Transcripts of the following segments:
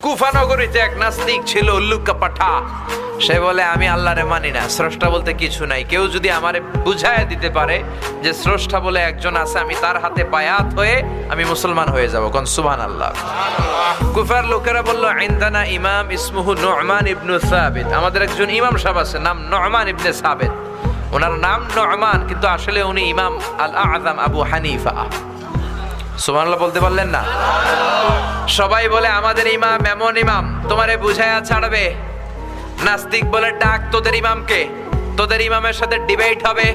কুফা নগরীতে এক নাস্তিক ছিল, উল্লুকা পাঠা। সে বলে আমি আল্লাহরে মানি না, স্রষ্টা বলতে কিছু নাই। কেউ যদি আমারে বুঝায় দিতে পারে যে স্রষ্টা বলে একজন আছে, আমি তার হাতে বায়াত হয়ে আমি মুসলমান হয়ে যাব। কোন সুবহানাল্লাহ। কুফার লোকেরা বলল, ইনদানা ইমাম ইসমুহু নু'মান ইবনে সাবিত, আমাদের একজন ইমাম সাহেব আছে, নাম নু'মান ইবনে সাবিত। ওনার নাম নু'মান, কিন্তু আসলে উনি ইমাম আল আযম আবু হানিফা। সুবহানাল্লাহ বলতে পারলেন না? সবাই বলে আমাদের ইমাম এমন ইমাম তোমারে বুঝায়া ছাড়বে। নাস্তিক বলে, ডাক তোদের ইমামকে, তোদের ইমামের সাথে ডিবেট হবে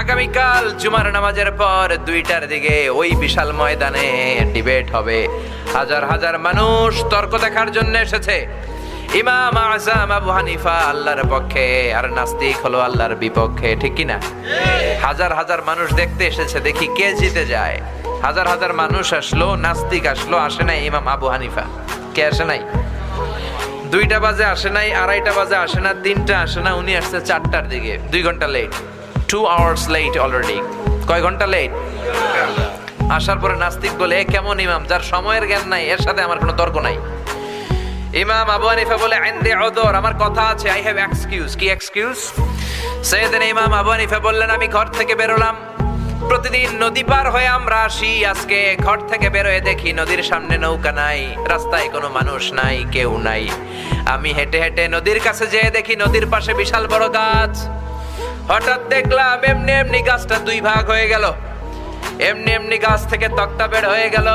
আগামীকাল জুমার নামাজের পর 2টার দিকে ওই বিশাল ময়দানে ডিবেট হবে। হাজার হাজার মানুষ তর্ক দেখার জন্য এসেছে। ইমাম আযম আবু হানিফা আল্লাহর পক্ষে, আর নাস্তিক হলো আল্লাহর বিপক্ষে, ঠিক কি না? হাজার হাজার মানুষ দেখতে এসেছে, দেখি কে জিতে যায়। হাজার হাজার মানুষ আসলো, নাস্তিক আসলো, আসে নাই ইমাম আবু হানিফা। কে আসে নাই? 2টা বাজে আসে নাই, 2:30 বাজে আসে না, 3টা আসে না, উনি আসছে 4টার দিকে। 2 ঘন্টা লেট, 2 hours লেট অলরেডি। কয় ঘন্টা লেট? আসার পরে নাস্তিক বলে, এ কেমন ইমাম যার সময়ের জ্ঞান নাই, এর সাথে আমার কোনো তর্ক নাই। ইমাম আবু হানিফা বলে, ইনদি উযর, আমার কথা আছে, আই হ্যাভ এক্সকিউজ। কি এক্সকিউজ? সাইয়েদনা ইমাম আবু হানিফা বললেন, আমি ঘর থেকে বেরোলাম, প্রতিদিন নদী পার হয়ে আমরা আসি। আজকে ঘর থেকে বেরোয় দেখি নদীর সামনে নৌকা নাই, রাস্তায় কোনো মানুষ নাই, কেউ নাই। আমি হেঁটে হেঁটে নদীর কাছে যেয়ে দেখি নদীর পাশে বিশাল বড় গাছ। হঠাৎ দেখলাম এমনি এমনি গাছটা 2 ভাগ হয়ে গেল। এমনি এমনি গাছ থেকে তক্তা বের হয়ে গেল,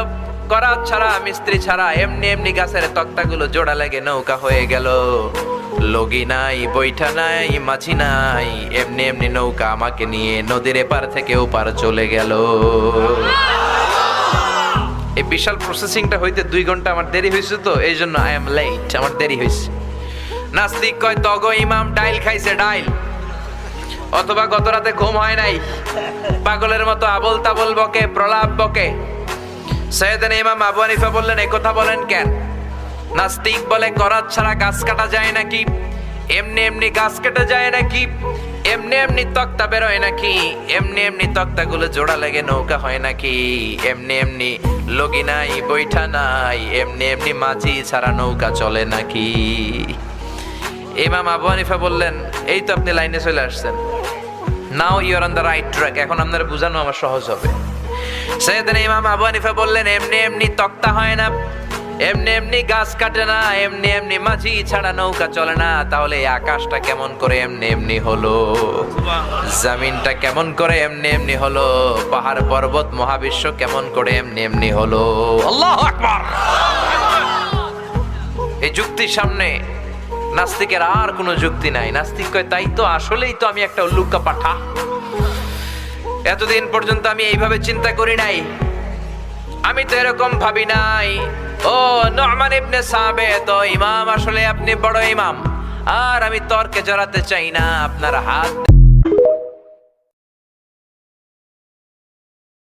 করাত ছাড়া, মিস্ত্রি ছাড়া। এমনি এমনি গাছের তক্তাগুলো জোড়া লেগে নৌকা হয়ে গেল। লগি নাই, বৈঠা নাই, মাঝি নাই, এমনি এমনি নৌকা আমাকে নিয়ে নদীর এপার থেকে ওপার চলে গেল। এই বিশাল প্রসেসিংটা হইতে 2 ঘন্টা আমার দেরি হয়েছে, তো এই জন্য আই এম লেট, আমার দেরি হয়েছে। নাস্তিক কয়, তগো ইমাম ডাইল খাইছে, ডাইল। অথবা গত রাতে ঘুম হয় নাই, পাগলের মতো আবল তাবল বকে, প্রলাপ বকে। সাইয়েদনা ইমাম আবু হানিফা বললেন, এই কথা বলেন কেন? নাস্তিক বলে, করাত ছাড়া গাছ কাটা যায় নাকি? এমনি এমনি গাছ কেটে যায় নাকি? এমনি এমনি তক্তা বেরোয় নাকি? এমনি এমনি তক্তাগুলো জোড়া লেগে নৌকা হয় নাকি? এমনি এমনি লগি নাই, বৈঠা নাই, এমনি এমনি মাঝি ছাড়া নৌকা চলে নাকি? ইমাম আবু হানিফা বললেন, এই তো আপনি লাইনে চলে আসছেন, now you are on the right track, এখন আপনারা বুঝানো আমার সহজ হবে। সাইয়েদনা ইমাম আবু হানিফা বললেন, এমনি এমনি তক্তা হয় না, এমনি এমনি গাছ কাটে না, এমনি এমনি মাঝি ছাড়া নৌকা চলে না। তাহলে এই আকাশটা কেমন করে এমনি এমনি হলো? জমিনটা কেমন করে এমনি এমনি হলো? পাহাড় পর্বত মহাবিশ্ব কেমন করে এমনি এমনি হলো? আল্লাহু আকবার। এই যুক্তির সামনে নাস্তিকের আর কোনো যুক্তি নাই। নাস্তিক কয়, তাই তো, আসলেই তো আমি একটা উল্লুকা পাঠা। এতদিন পর্যন্ত আমি এইভাবে চিন্তা করি নাই, আমি তো এরকম ভাবি নাই। ও নু'মান ইবনে সাবিত, ইমাম, আসলে আপনি বড় ইমাম, আর আমি তর্কে জড়াতে চাই না। আপনার হাত